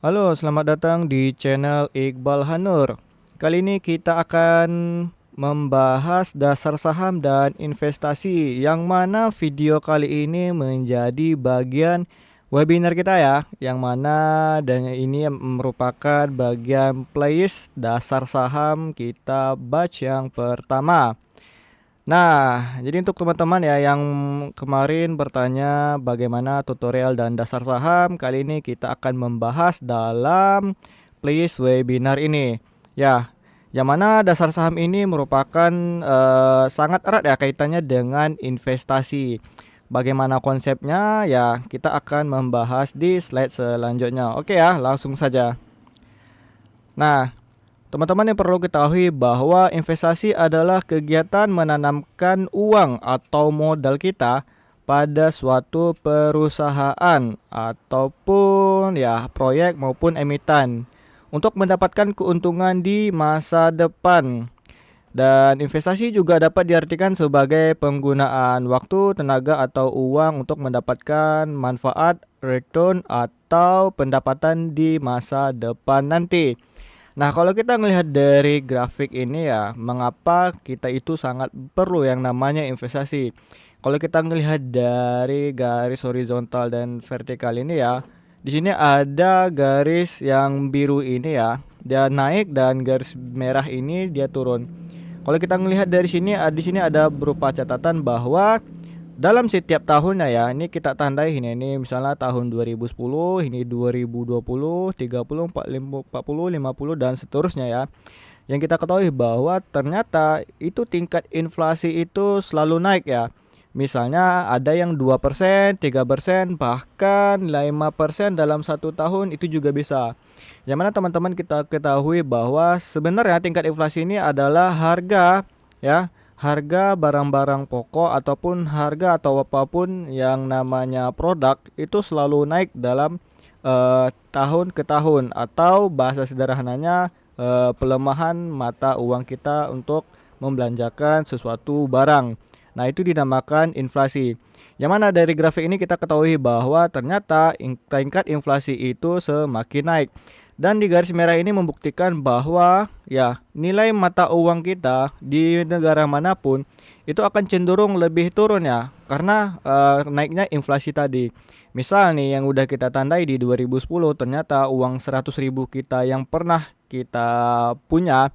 Halo, selamat datang di channel Iqbal Hanur. Kali ini kita akan membahas dasar saham dan investasi, yang mana video kali ini menjadi bagian webinar kita ya, yang mana dan ini merupakan bagian playlist dasar saham kita batch yang pertama. Nah, jadi untuk teman-teman ya yang kemarin bertanya bagaimana tutorial dan dasar saham, kali ini kita akan membahas dalam playlist webinar ini. Ya, yang mana dasar saham ini merupakan sangat erat ya kaitannya dengan investasi. Bagaimana konsepnya? Ya, kita akan membahas di slide selanjutnya. Oke ya, langsung saja. Nah, teman-teman yang perlu ketahui bahwa investasi adalah kegiatan menanamkan uang atau modal kita pada suatu perusahaan ataupun ya proyek maupun emiten untuk mendapatkan keuntungan di masa depan. Dan investasi juga dapat diartikan sebagai penggunaan waktu, tenaga atau uang untuk mendapatkan manfaat, return atau pendapatan di masa depan nanti. Nah, kalau kita melihat dari grafik ini ya, mengapa kita itu sangat perlu yang namanya investasi. Kalau kita melihat dari garis horizontal dan vertikal ini ya, di sini ada garis yang biru ini ya, dia naik dan garis merah ini dia turun. Kalau kita melihat dari sini, di sini ada berupa catatan bahwa dalam setiap tahunnya ya, ini kita tandai ini misalnya tahun 2010, ini 2020, 30, 40, 50 dan seterusnya ya. Yang kita ketahui bahwa ternyata itu tingkat inflasi itu selalu naik ya. Misalnya ada yang 2%, 3%, bahkan 5% dalam satu tahun itu juga bisa. Yang mana teman-teman kita ketahui bahwa sebenarnya tingkat inflasi ini adalah harga ya, harga barang-barang pokok ataupun harga atau apapun yang namanya produk itu selalu naik dalam tahun ke tahun, atau bahasa sederhananya pelemahan mata uang kita untuk membelanjakan sesuatu barang. Nah, itu dinamakan inflasi. Yang mana dari grafik ini kita ketahui bahwa ternyata tingkat inflasi itu semakin naik. Dan di garis merah ini membuktikan bahwa ya nilai mata uang kita di negara manapun itu akan cenderung lebih turun ya, karena naiknya inflasi tadi. Misal nih yang udah kita tandai di 2010, ternyata uang 100.000 kita yang pernah kita punya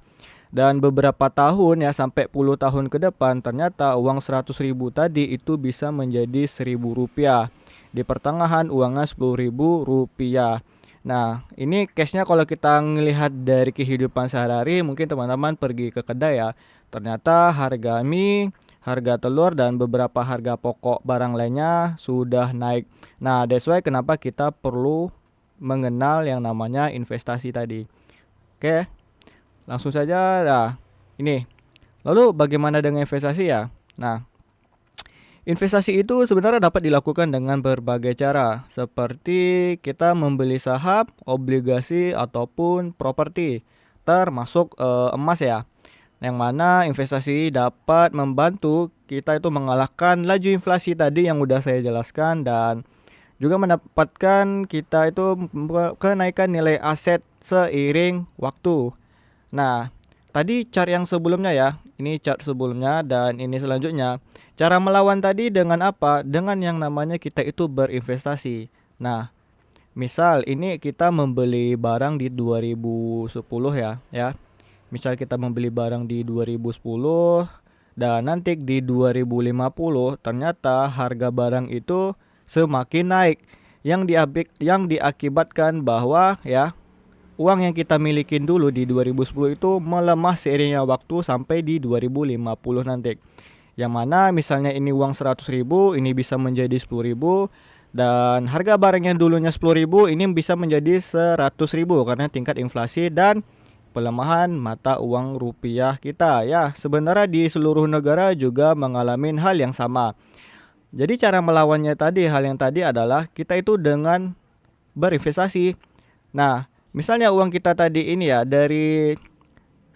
dan beberapa tahun ya sampai puluh tahun ke depan, ternyata uang 100.000 tadi itu bisa menjadi 1.000 rupiah. Di pertengahan uangnya 10.000 rupiah. Nah, ini case-nya kalau kita ngelihat dari kehidupan sehari-hari, mungkin teman-teman pergi ke kedai ya. Ternyata harga mie, harga telur, dan beberapa harga pokok barang lainnya sudah naik. Nah, that's why kenapa kita perlu mengenal yang namanya investasi tadi. Oke, langsung saja. Nah, ini. Lalu bagaimana dengan investasi ya? Nah, investasi itu sebenarnya dapat dilakukan dengan berbagai cara, seperti kita membeli saham, obligasi, ataupun properti, termasuk emas ya. Yang mana investasi dapat membantu kita itu mengalahkan laju inflasi tadi yang udah saya jelaskan, dan juga mendapatkan kita itu kenaikan nilai aset seiring waktu. Nah, tadi chart yang sebelumnya ya, ini chart sebelumnya dan ini selanjutnya. Cara melawan tadi dengan apa? Dengan yang namanya kita itu berinvestasi. Nah, misal ini kita membeli barang di 2010 ya. Misal kita membeli barang di 2010 dan nanti di 2050 ternyata harga barang itu semakin naik, yang diakibatkan bahwa ya uang yang kita milikin dulu di 2010 itu melemah seiringnya waktu sampai di 2050 nanti. Yang mana misalnya ini uang 100.000, ini bisa menjadi 10.000, dan harga barang yang dulunya 10.000 ini bisa menjadi 100.000 karena tingkat inflasi dan pelemahan mata uang rupiah kita. Ya, sebenarnya di seluruh negara juga mengalami hal yang sama. Jadi cara melawannya tadi, hal yang tadi adalah kita itu dengan berinvestasi. Nah, misalnya uang kita tadi ini ya dari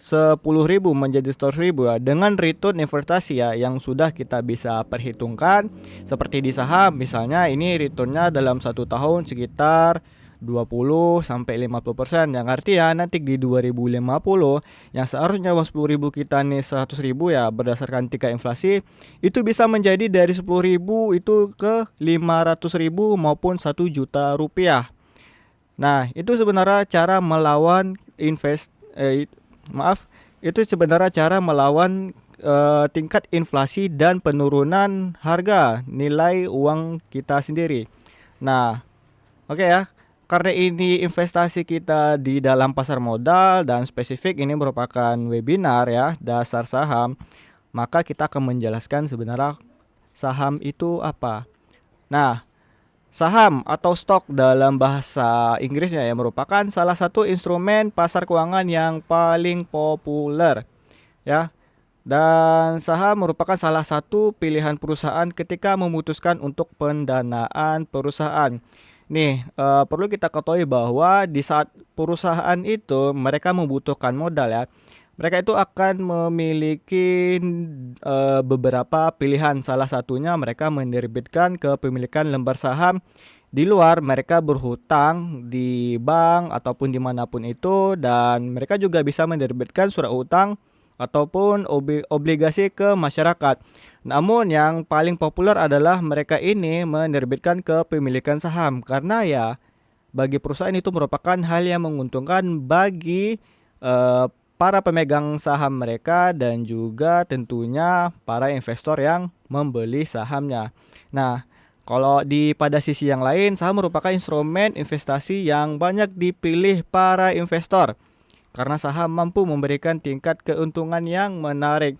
10.000 menjadi 100.000 ya, dengan return investasi ya yang sudah kita bisa perhitungkan, seperti di saham misalnya ini returnnya dalam satu tahun sekitar 20 sampai 50%, yang artinya nanti di 2050 yang seharusnya uang 10.000 kita nih 100.000 ya, berdasarkan tingkat inflasi itu bisa menjadi dari 10.000 itu ke 500.000 maupun 1 juta rupiah. Nah, itu sebenarnya cara melawan maaf, itu sebenarnya cara melawan tingkat inflasi dan penurunan harga nilai uang kita sendiri. Nah, oke ya. Karena ini investasi kita di dalam pasar modal dan spesifik ini merupakan webinar ya, dasar saham, maka kita akan menjelaskan sebenarnya saham itu apa. Nah, saham atau stok dalam bahasa Inggrisnya ya merupakan salah satu instrumen pasar keuangan yang paling populer ya. Dan saham merupakan salah satu pilihan perusahaan ketika memutuskan untuk pendanaan perusahaan. Nih, perlu kita ketahui bahwa di saat perusahaan itu mereka membutuhkan modal ya. Mereka itu akan memiliki beberapa pilihan. Salah satunya mereka menerbitkan kepemilikan lembar saham. Di luar mereka berhutang di bank ataupun dimanapun itu, dan mereka juga bisa menerbitkan surat utang ataupun obligasi ke masyarakat. Namun yang paling populer adalah mereka ini menerbitkan kepemilikan saham, karena ya bagi perusahaan itu merupakan hal yang menguntungkan bagi para pemegang saham mereka dan juga tentunya para investor yang membeli sahamnya. Nah, kalau pada sisi yang lain, saham merupakan instrumen investasi yang banyak dipilih para investor karena saham mampu memberikan tingkat keuntungan yang menarik.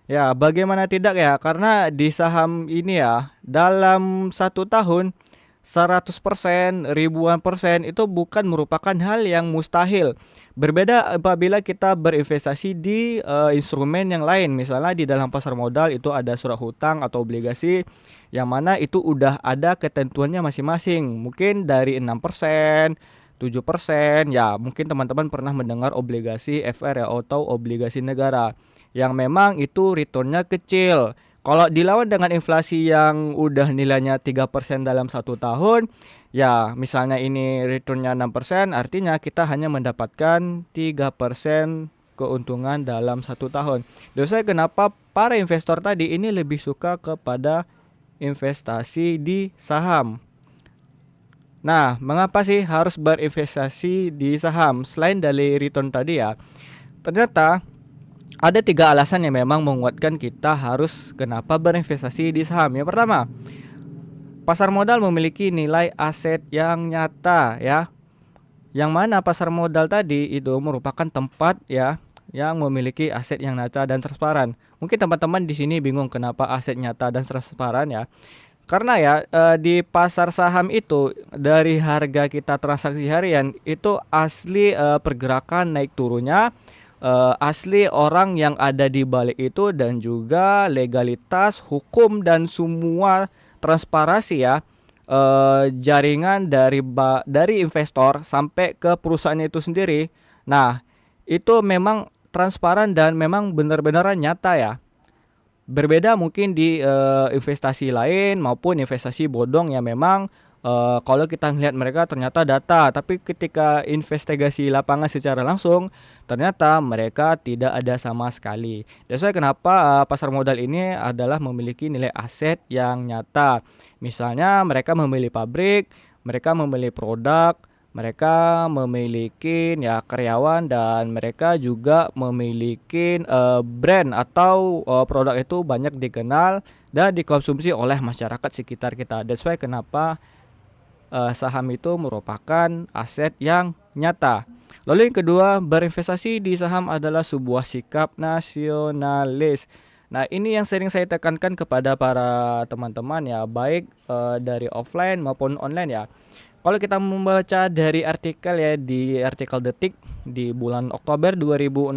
Ya, bagaimana tidak ya? Karena di saham ini ya, dalam 1 tahun 100%, ribuan persen itu bukan merupakan hal yang mustahil. Berbeda apabila kita berinvestasi di instrumen yang lain. Misalnya di dalam pasar modal itu ada surat hutang atau obligasi, yang mana itu udah ada ketentuannya masing-masing. Mungkin dari 6%, 7%, ya mungkin teman-teman pernah mendengar obligasi FR ya, atau obligasi negara, yang memang itu returnnya kecil. Kalau dilawan dengan inflasi yang udah nilainya 3% dalam 1 tahun, ya misalnya ini returnnya 6%, artinya kita hanya mendapatkan 3% keuntungan dalam 1 tahun. Jadi kenapa para investor tadi ini lebih suka kepada investasi di saham. Nah, mengapa sih harus berinvestasi di saham? Selain dari return tadi ya, ternyata ada 3 alasan yang memang menguatkan kita harus kenapa berinvestasi di saham. Yang pertama, pasar modal memiliki nilai aset yang nyata ya. Yang mana pasar modal tadi itu merupakan tempat ya yang memiliki aset yang nyata dan transparan. Mungkin teman-teman di sini bingung kenapa aset nyata dan transparan ya. Karena ya di pasar saham itu dari harga kita transaksi harian itu asli pergerakan naik turunnya, asli orang yang ada di balik itu, dan juga legalitas hukum dan semua transparansi ya, jaringan dari investor sampai ke perusahaan itu sendiri. Nah, itu memang transparan dan memang benar-benar nyata ya. Berbeda mungkin di investasi lain maupun investasi bodong yang memang kalau kita lihat mereka ternyata data, tapi ketika investigasi lapangan secara langsung ternyata mereka tidak ada sama sekali. Jadi kenapa pasar modal ini adalah memiliki nilai aset yang nyata. Misalnya mereka membeli pabrik, mereka membeli produk, mereka memiliki ya karyawan, dan mereka juga memiliki brand atau produk itu banyak dikenal dan dikonsumsi oleh masyarakat sekitar kita. That's why kenapa saham itu merupakan aset yang nyata. Lalu yang kedua, berinvestasi di saham adalah sebuah sikap nasionalis. Nah, ini yang sering saya tekankan kepada para teman-teman ya, baik dari offline maupun online ya. Kalau kita membaca dari artikel ya, di artikel Detik di bulan Oktober 2016,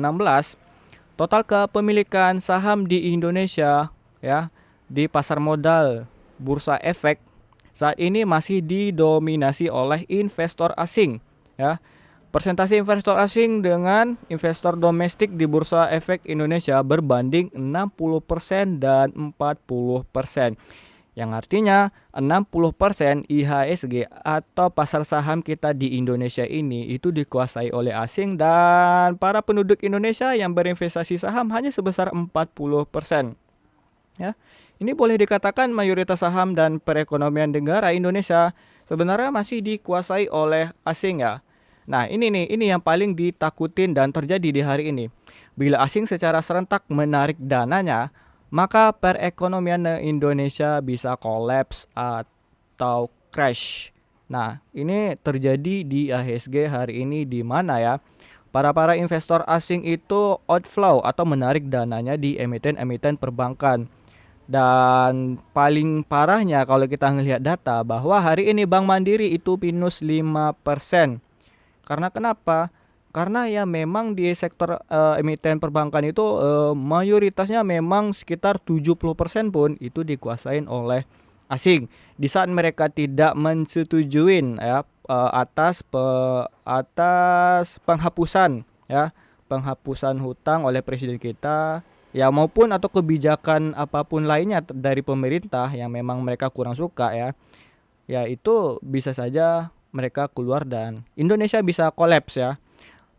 total kepemilikan saham di Indonesia ya di pasar modal Bursa Efek saat ini masih didominasi oleh investor asing ya. Persentase investor asing dengan investor domestik di Bursa Efek Indonesia berbanding 60% dan 40%. yang artinya 60% IHSG atau pasar saham kita di Indonesia ini itu dikuasai oleh asing, dan para penduduk Indonesia yang berinvestasi saham hanya sebesar 40%. Ya. Ini boleh dikatakan mayoritas saham dan perekonomian negara Indonesia sebenarnya masih dikuasai oleh asing ya. Nah, ini yang paling ditakutin dan terjadi di hari ini. Bila asing secara serentak menarik dananya, maka perekonomian Indonesia bisa kolaps atau crash. Nah, ini terjadi di IHSG hari ini, di mana ya para investor asing itu outflow atau menarik dananya di emiten-emiten perbankan. Dan paling parahnya kalau kita ngelihat data bahwa hari ini Bank Mandiri itu minus 5%. Karena kenapa? Karena ya memang di sektor emiten perbankan itu mayoritasnya memang sekitar 70% pun itu dikuasain oleh asing. Di saat mereka tidak mensetujuin ya atas penghapusan ya, penghapusan hutang oleh presiden kita ya, maupun atau kebijakan apapun lainnya dari pemerintah yang memang mereka kurang suka ya. Ya itu bisa saja mereka keluar dan Indonesia bisa kolaps ya.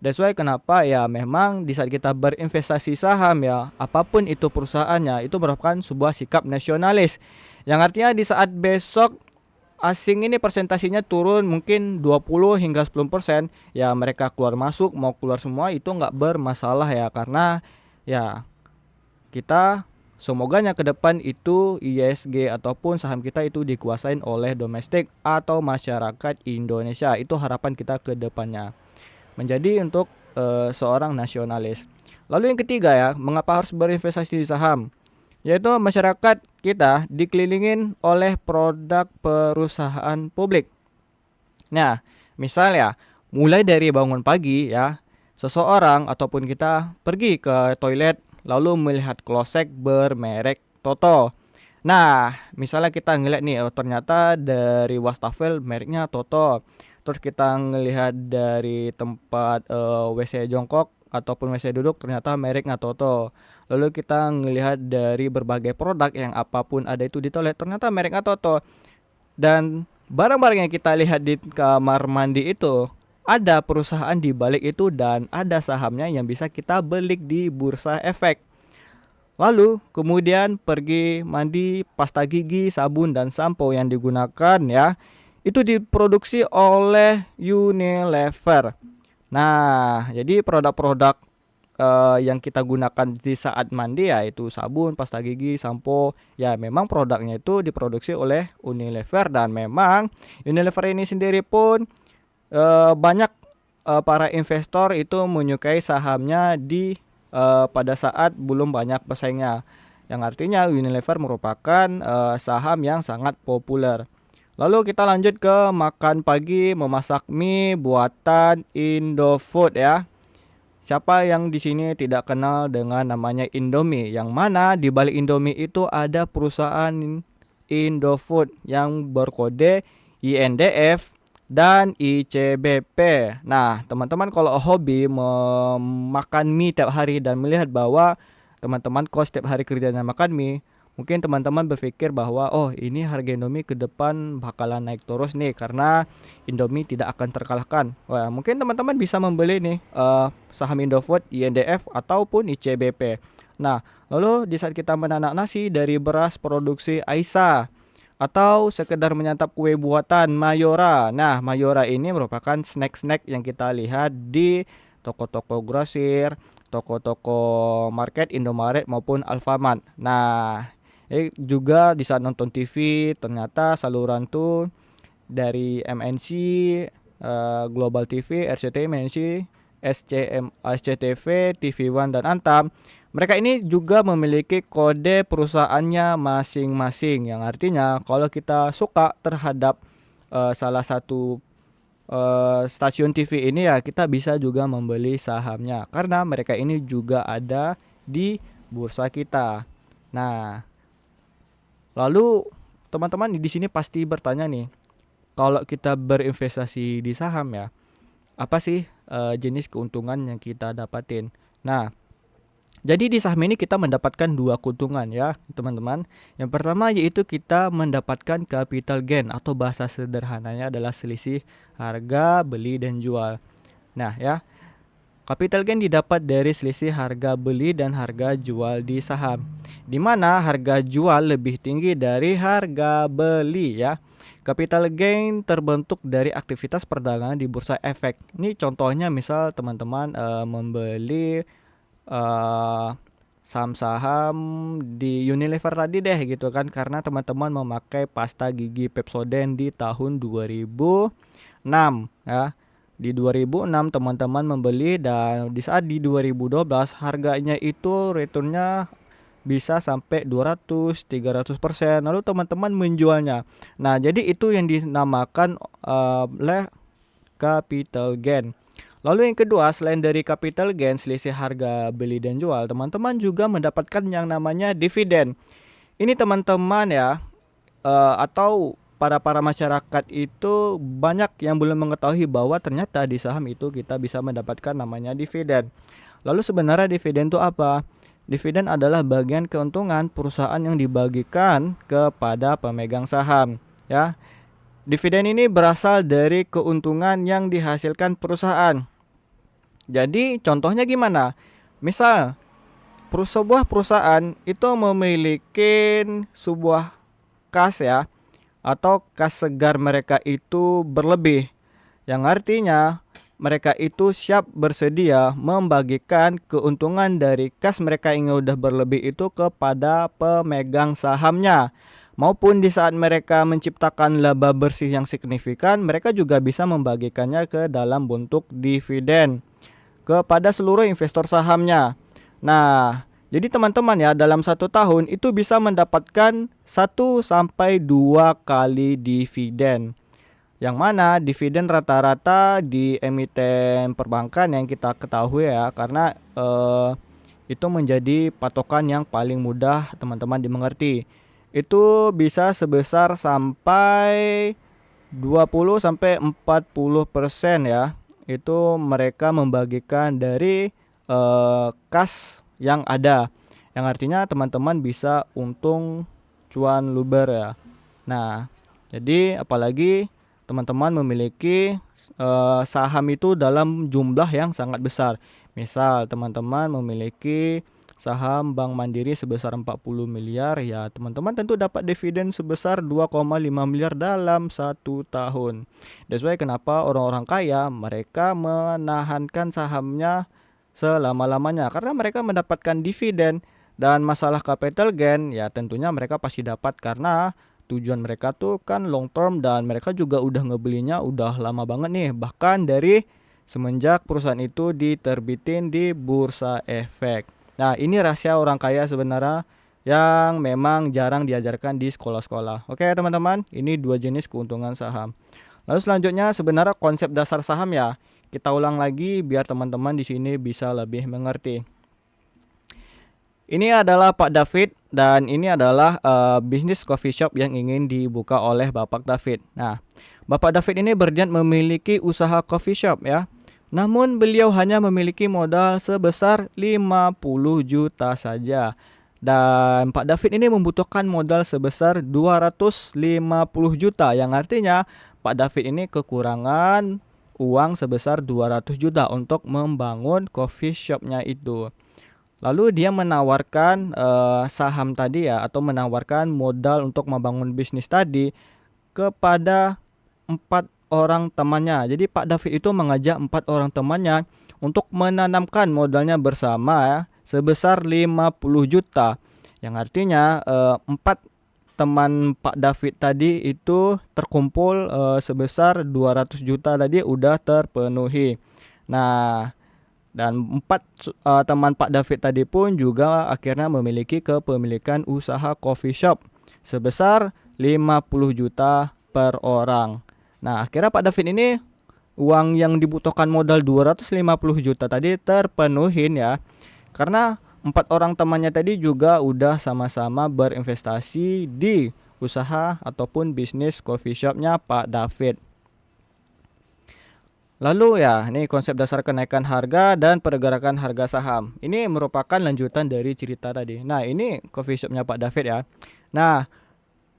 That's why kenapa ya memang di saat kita berinvestasi saham ya, apapun itu perusahaannya, itu merupakan sebuah sikap nasionalis. Yang artinya di saat besok asing ini persentasinya turun mungkin 20 hingga 10%, ya mereka keluar masuk mau keluar semua itu nggak bermasalah ya, karena ya kita semoganya ke depan itu ISG ataupun saham kita itu dikuasain oleh domestik atau masyarakat Indonesia. Itu harapan kita ke depannya, menjadi untuk seorang nasionalis. Lalu yang ketiga ya, mengapa harus berinvestasi di saham? Yaitu masyarakat kita dikelilingin oleh produk perusahaan publik. Nah, misal ya, mulai dari bangun pagi ya, seseorang ataupun kita pergi ke toilet lalu melihat klosek bermerek Toto. Nah, misalnya kita ngeliat nih, oh, ternyata dari wastafel mereknya Toto. Terus kita ngelihat dari tempat WC jongkok ataupun WC duduk ternyata mereknya Toto. Lalu kita ngelihat dari berbagai produk yang apapun ada itu di toilet ternyata mereknya Toto. Dan barang-barang yang kita lihat di kamar mandi itu ada perusahaan di balik itu dan ada sahamnya yang bisa kita beli di bursa efek. Lalu kemudian pergi mandi, pasta gigi, sabun dan sampo yang digunakan ya itu diproduksi oleh Unilever. Nah, jadi produk-produk yang kita gunakan di saat mandi ya itu sabun, pasta gigi, sampo, ya memang produknya itu diproduksi oleh Unilever, dan memang Unilever ini sendiri pun banyak para investor itu menyukai sahamnya di pada saat belum banyak pesaingnya. Yang artinya Unilever merupakan saham yang sangat populer. Lalu kita lanjut ke makan pagi, memasak mie buatan Indofood ya. Siapa yang di sini tidak kenal dengan namanya Indomie? Yang mana di balik Indomie itu ada perusahaan Indofood yang berkode INDF dan ICBP. Nah, teman-teman kalau hobi memakan mie tiap hari dan melihat bahwa teman-teman kos tiap hari kerjanya makan mie, mungkin teman-teman berpikir bahwa oh ini harga Indomie ke depan bakalan naik terus nih karena Indomie tidak akan terkalahkan. Wah, mungkin teman-teman bisa membeli nih saham Indofood, INDF ataupun ICBP. Nah, lalu di saat kita menanak nasi dari beras produksi Aisyah atau sekedar menyantap kue buatan Mayora. Nah, Mayora ini merupakan snack-snack yang kita lihat di toko-toko grosir, toko-toko market, Indomaret maupun Alfamart. Nah, juga di saat nonton TV ternyata saluran tuh dari MNC, Global TV, RCTI, MNC, SCTV, TV One dan Antam. Mereka ini juga memiliki kode perusahaannya masing-masing, yang artinya kalau kita suka terhadap salah satu stasiun TV ini ya kita bisa juga membeli sahamnya karena mereka ini juga ada di bursa kita. Nah, lalu teman-teman di sini pasti bertanya nih, kalau kita berinvestasi di saham ya, apa sih jenis keuntungan yang kita dapatin? Nah, Jadi di saham ini kita mendapatkan dua keuntungan ya teman-teman. Yang pertama yaitu kita mendapatkan capital gain atau bahasa sederhananya adalah selisih harga beli dan jual. Nah ya, capital gain didapat dari selisih harga beli dan harga jual di saham, di mana harga jual lebih tinggi dari harga beli ya. Capital gain terbentuk dari aktivitas perdagangan di bursa efek. Ini contohnya misal teman-teman membeli eh, saham-saham di Unilever tadi deh gitu kan, karena teman-teman memakai pasta gigi Pepsodent di tahun 2006 ya. Di 2006 teman-teman membeli dan di saat di 2012 harganya itu returnnya bisa sampai 200-300%, lalu teman-teman menjualnya. Nah, jadi itu yang dinamakan oleh capital gain. Lalu yang kedua, selain dari capital gain, selisih harga beli dan jual, teman-teman juga mendapatkan yang namanya dividen. Ini teman-teman ya, atau para masyarakat itu banyak yang belum mengetahui bahwa ternyata di saham itu kita bisa mendapatkan namanya dividen. Lalu sebenarnya dividen itu apa? Dividen adalah bagian keuntungan perusahaan yang dibagikan kepada pemegang saham, ya. Dividen ini berasal dari keuntungan yang dihasilkan perusahaan. Jadi contohnya gimana? Misal sebuah perusahaan itu memiliki sebuah kas ya, atau kas segar mereka itu berlebih, yang artinya mereka itu siap bersedia membagikan keuntungan dari kas mereka yang udah berlebih itu kepada pemegang sahamnya, maupun di saat mereka menciptakan laba bersih yang signifikan, mereka juga bisa membagikannya ke dalam bentuk dividen kepada seluruh investor sahamnya. Nah, jadi teman-teman ya, dalam 1 tahun itu bisa mendapatkan 1 sampai 2 kali dividen. Yang mana dividen rata-rata di emiten perbankan yang kita ketahui ya, karena itu menjadi patokan yang paling mudah teman-teman dimengerti. Itu bisa sebesar sampai 20-40% ya. Itu mereka membagikan dari kas yang ada, yang artinya teman-teman bisa untung cuan luber ya. Nah, jadi apalagi teman-teman memiliki saham itu dalam jumlah yang sangat besar. Misal teman-teman memiliki saham Bank Mandiri sebesar 40 miliar, ya teman-teman tentu dapat dividen sebesar 2,5 miliar dalam 1 tahun. That's why kenapa orang-orang kaya mereka menahankan sahamnya selama-lamanya, karena mereka mendapatkan dividen. Dan masalah capital gain ya tentunya mereka pasti dapat, karena tujuan mereka tuh kan long term, dan mereka juga udah ngebelinya udah lama banget nih, bahkan dari semenjak perusahaan itu diterbitin di bursa efek. Nah, ini rahasia orang kaya sebenarnya yang memang jarang diajarkan di sekolah-sekolah. Oke, teman-teman, ini dua jenis keuntungan saham. Lalu selanjutnya sebenarnya konsep dasar saham ya. Kita ulang lagi biar teman-teman di sini bisa lebih mengerti. Ini adalah Pak David dan ini adalah bisnis coffee shop yang ingin dibuka oleh Bapak David. Nah, Bapak David ini berniat memiliki usaha coffee shop ya. Namun beliau hanya memiliki modal sebesar 50 juta saja. Dan Pak David ini membutuhkan modal sebesar 250 juta, yang artinya Pak David ini kekurangan uang sebesar 200 juta untuk membangun coffee shopnya itu. Lalu dia menawarkan saham tadi ya, atau menawarkan modal untuk membangun bisnis tadi kepada 4 orang temannya. Jadi Pak David itu mengajak 4 orang temannya untuk menanamkan modalnya bersama ya, sebesar 50 juta. Yang artinya 4 teman Pak David tadi itu terkumpul sebesar 200 juta tadi udah terpenuhi. Nah, dan 4 teman Pak David tadi pun juga akhirnya memiliki kepemilikan usaha coffee shop sebesar 50 juta per orang. Nah, akhirnya Pak David ini uang yang dibutuhkan modal 250 juta tadi terpenuhin ya. Karena 4 orang temannya tadi juga udah sama-sama berinvestasi di usaha ataupun bisnis coffee shopnya Pak David. Lalu ya, ini konsep dasar kenaikan harga dan pergerakan harga saham. Ini merupakan lanjutan dari cerita tadi. Nah, ini coffee shopnya Pak David ya. Nah,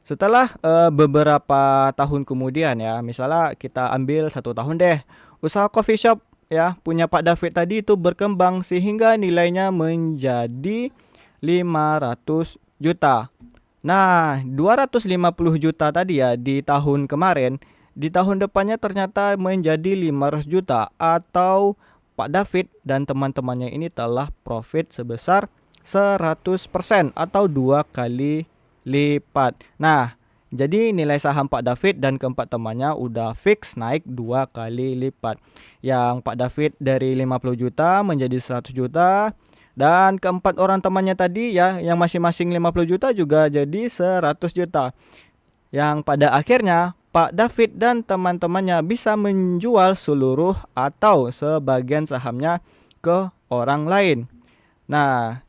setelah beberapa tahun kemudian ya, misalnya kita ambil 1 tahun deh, usaha coffee shop ya punya Pak David tadi itu berkembang sehingga nilainya menjadi 500 juta. Nah, 250 juta tadi ya di tahun kemarin, di tahun depannya ternyata menjadi 500 juta atau Pak David dan teman-temannya ini telah profit sebesar 100% atau 2 kali lipat. Nah, jadi nilai saham Pak David dan keempat temannya udah fix naik 2 kali lipat. Yang Pak David dari 50 juta menjadi 100 juta. Dan keempat orang temannya tadi ya, yang masing-masing 50 juta juga jadi 100 juta. Yang pada akhirnya Pak David dan teman-temannya bisa menjual seluruh atau sebagian sahamnya ke orang lain. Nah,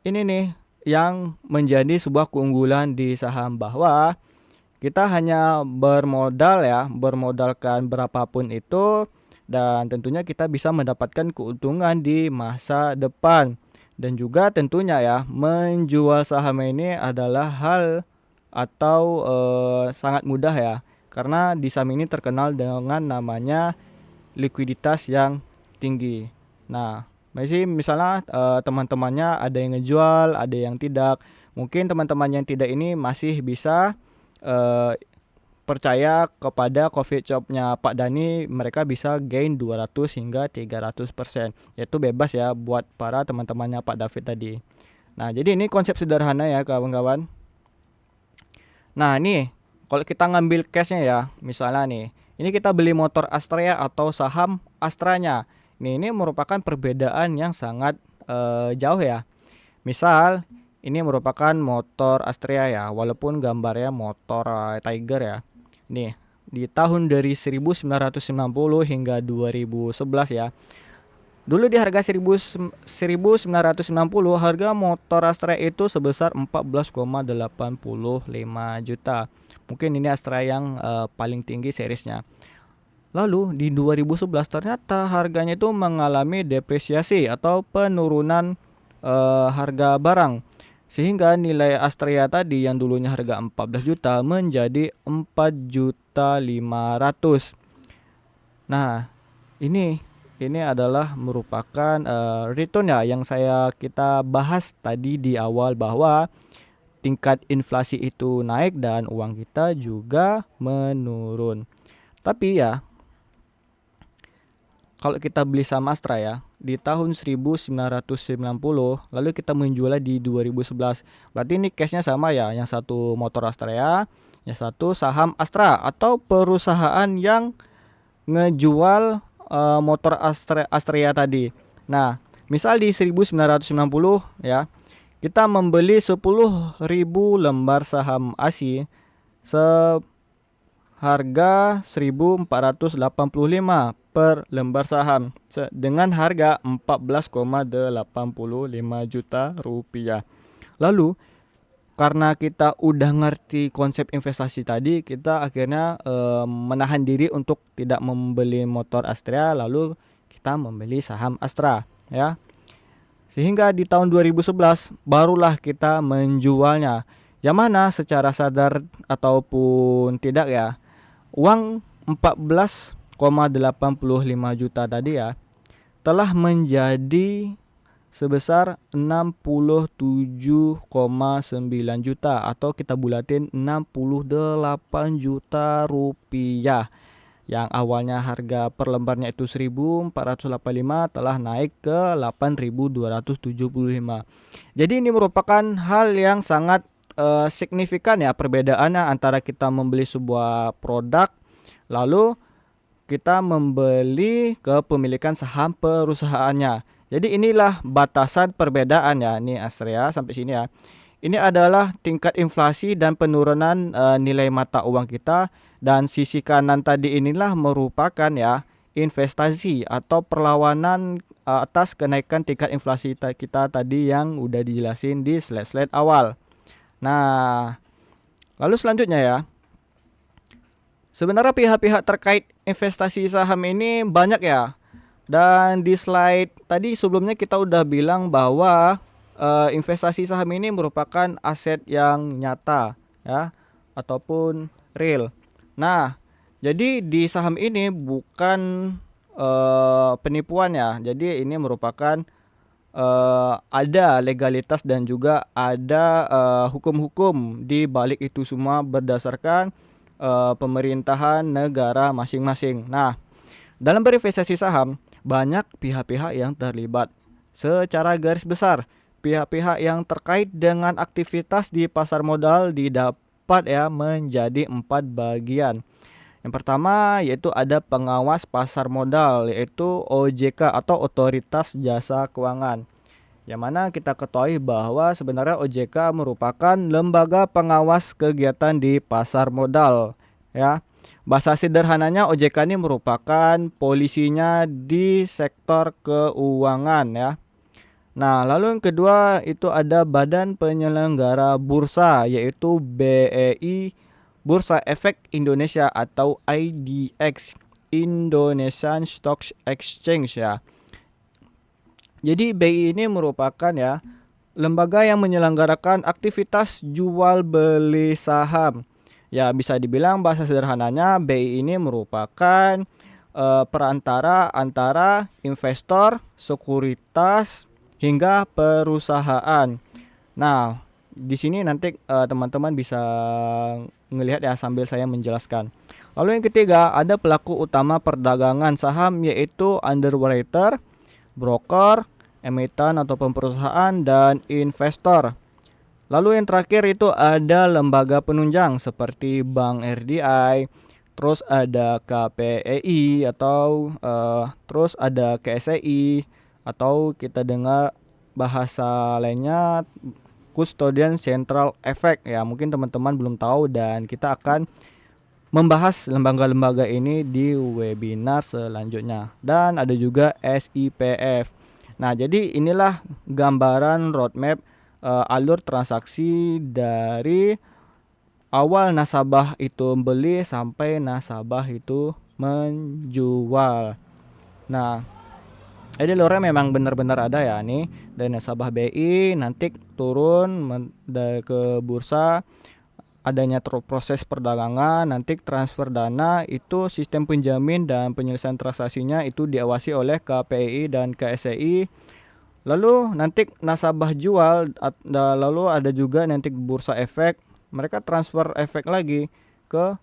ini nih yang menjadi sebuah keunggulan di saham, bahwa kita hanya bermodal ya, bermodalkan berapapun itu, dan tentunya kita bisa mendapatkan keuntungan di masa depan. Dan juga tentunya ya, menjual saham ini adalah hal atau sangat mudah ya. Karena di saham ini terkenal dengan namanya likuiditas yang tinggi. Nah, masih misalnya teman-temannya ada yang ngejual, ada yang tidak. Mungkin teman-teman yang tidak ini masih bisa eh, percaya kepada coffee shopnya Pak Dani, mereka bisa gain 200 hingga 300%. Yaitu bebas ya buat para teman-temannya Pak David tadi. Nah, jadi ini konsep sederhana ya kawan-kawan. Nah, ini kalau kita ngambil cashnya ya, misalnya nih, ini kita beli motor Astrea atau saham Astranya. Ini merupakan perbedaan yang sangat jauh ya. Misal, ini merupakan motor Astrea ya, walaupun gambarnya motor Tiger ya. Nih, di tahun dari 1990 hingga 2011 ya. Dulu di harga 1990 harga motor Astra itu sebesar 14,85 juta. Mungkin ini Astra yang paling tinggi seriesnya. Lalu di 2011 ternyata harganya itu mengalami depresiasi atau penurunan harga barang. Sehingga nilai Astrea tadi yang dulunya harga 14 juta menjadi 4.500.000. Nah, ini adalah merupakan return ya yang kita bahas tadi di awal, bahwa tingkat inflasi itu naik dan uang kita juga menurun. Tapi ya, kalau kita beli saham Astra ya di tahun 1990 lalu kita menjualnya di 2011. Berarti ini case-nya sama ya, yang satu motor Astrea, yang satu saham Astra atau perusahaan yang ngejual motor Astrea tadi. Nah, misal di 1990 ya, kita membeli 10.000 lembar saham ASI seharga 1.485 per lembar saham dengan harga 14,85 juta rupiah. Lalu karena kita udah ngerti konsep investasi tadi, kita akhirnya menahan diri untuk tidak membeli motor Astrea, lalu kita membeli saham Astra ya. Sehingga di tahun 2011 barulah kita menjualnya. Yang mana secara sadar ataupun tidak ya, uang 14,85 juta tadi ya telah menjadi sebesar 67,9 juta atau kita bulatin 68 juta rupiah. Yang awalnya harga per lembarnya itu 1.485 telah naik ke 8.275. Jadi ini merupakan hal yang sangat signifikan ya perbedaannya antara kita membeli sebuah produk lalu kita membeli kepemilikan saham perusahaannya. Jadi inilah batasan perbedaan ya. Ini Astrea sampai sini ya. Ini adalah tingkat inflasi dan penurunan nilai mata uang kita, dan sisi kanan tadi inilah merupakan ya investasi atau perlawanan atas kenaikan tingkat inflasi kita tadi yang udah dijelasin di slide-slide awal. Nah, lalu selanjutnya ya. Sebenarnya pihak-pihak terkait investasi saham ini banyak ya. Dan di slide tadi sebelumnya kita udah bilang bahwa investasi saham ini merupakan aset yang nyata ya ataupun real. Nah, jadi di saham ini bukan penipuan ya. Jadi ini merupakan ada legalitas dan juga ada hukum-hukum di balik itu semua berdasarkan pemerintahan negara masing-masing. Nah, dalam berinvestasi saham banyak pihak-pihak yang terlibat. Secara garis besar, pihak-pihak yang terkait dengan aktivitas di pasar modal didapat ya menjadi 4 bagian. Yang pertama yaitu ada pengawas pasar modal, yaitu OJK atau Otoritas Jasa Keuangan. Yang mana kita ketahui bahwa sebenarnya OJK merupakan lembaga pengawas kegiatan di pasar modal ya. Bahasa sederhananya OJK ini merupakan polisinya di sektor keuangan ya. Nah, lalu yang kedua itu ada Badan Penyelenggara Bursa, yaitu BEI, Bursa Efek Indonesia atau IDX, Indonesian Stock Exchange ya. Jadi BEI ini merupakan ya lembaga yang menyelenggarakan aktivitas jual beli saham. Ya, bisa dibilang bahasa sederhananya BEI ini merupakan perantara antara investor, sekuritas hingga perusahaan. Nah, di sini nanti teman-teman bisa ngelihat ya sambil saya menjelaskan. Lalu yang ketiga ada pelaku utama perdagangan saham, yaitu underwriter, broker, emiten ataupun perusahaan, dan investor. Lalu yang terakhir itu ada lembaga penunjang seperti Bank RDI, terus ada KPEI atau terus ada KSEI, atau kita dengar bahasa lainnya Custodian Central Effect ya. Mungkin teman-teman belum tahu dan kita akan membahas lembaga-lembaga ini di webinar selanjutnya. Dan ada juga SIPF. Nah, jadi inilah gambaran roadmap alur transaksi dari awal nasabah itu membeli sampai nasabah itu menjual. Nah, jadi alurnya memang benar-benar ada ya nih, dari nasabah BI nanti turun ke bursa, adanya proses perdagangan, nanti transfer dana, itu sistem penjamin dan penyelesaian transaksinya itu diawasi oleh KPI dan KSEI. Lalu nanti nasabah jual, lalu ada juga nanti bursa efek, mereka transfer efek lagi ke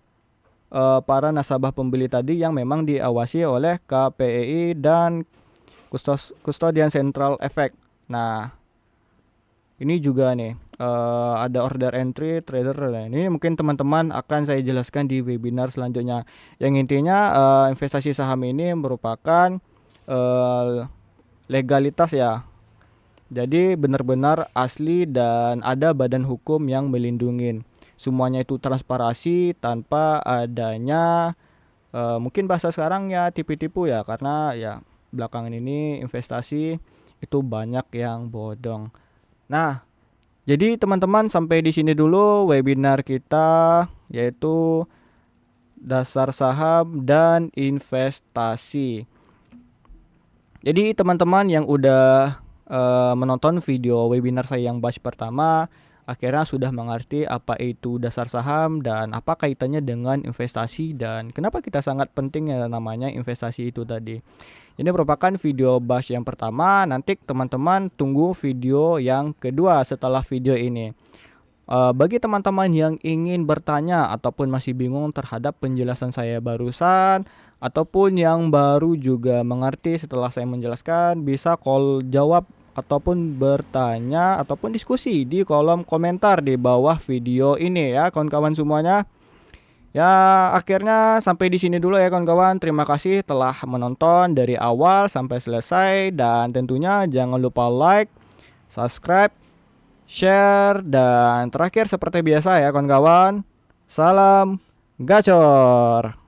para nasabah pembeli tadi yang memang diawasi oleh KPI dan Custodian Central Effect. Nah, ini juga nih ada order entry, trader. Nah, ini mungkin teman-teman akan saya jelaskan di webinar selanjutnya. Yang intinya investasi saham ini merupakan legalitas ya. Jadi benar-benar asli dan ada badan hukum yang melindungi. Semuanya itu transparansi tanpa adanya mungkin bahasa sekarang ya tipu-tipu ya, karena ya belakangan ini investasi itu banyak yang bodong. Nah, jadi teman-teman sampai di sini dulu webinar kita, yaitu dasar saham dan investasi. Jadi teman-teman yang udah menonton video webinar saya yang batch pertama, akhirnya sudah mengerti apa itu dasar saham dan apa kaitannya dengan investasi dan kenapa kita sangat penting ya namanya investasi itu tadi. Ini merupakan video batch yang pertama, nanti teman-teman tunggu video yang kedua setelah video ini. Bagi teman-teman yang ingin bertanya ataupun masih bingung terhadap penjelasan saya barusan, ataupun yang baru juga mengerti setelah saya menjelaskan, bisa call jawab ataupun bertanya ataupun diskusi di kolom komentar di bawah video ini ya kawan-kawan semuanya. Ya, akhirnya sampai di sini dulu ya kawan-kawan. Terima kasih telah menonton dari awal sampai selesai dan tentunya jangan lupa like, subscribe, share, dan terakhir seperti biasa ya kawan-kawan. Salam gacor.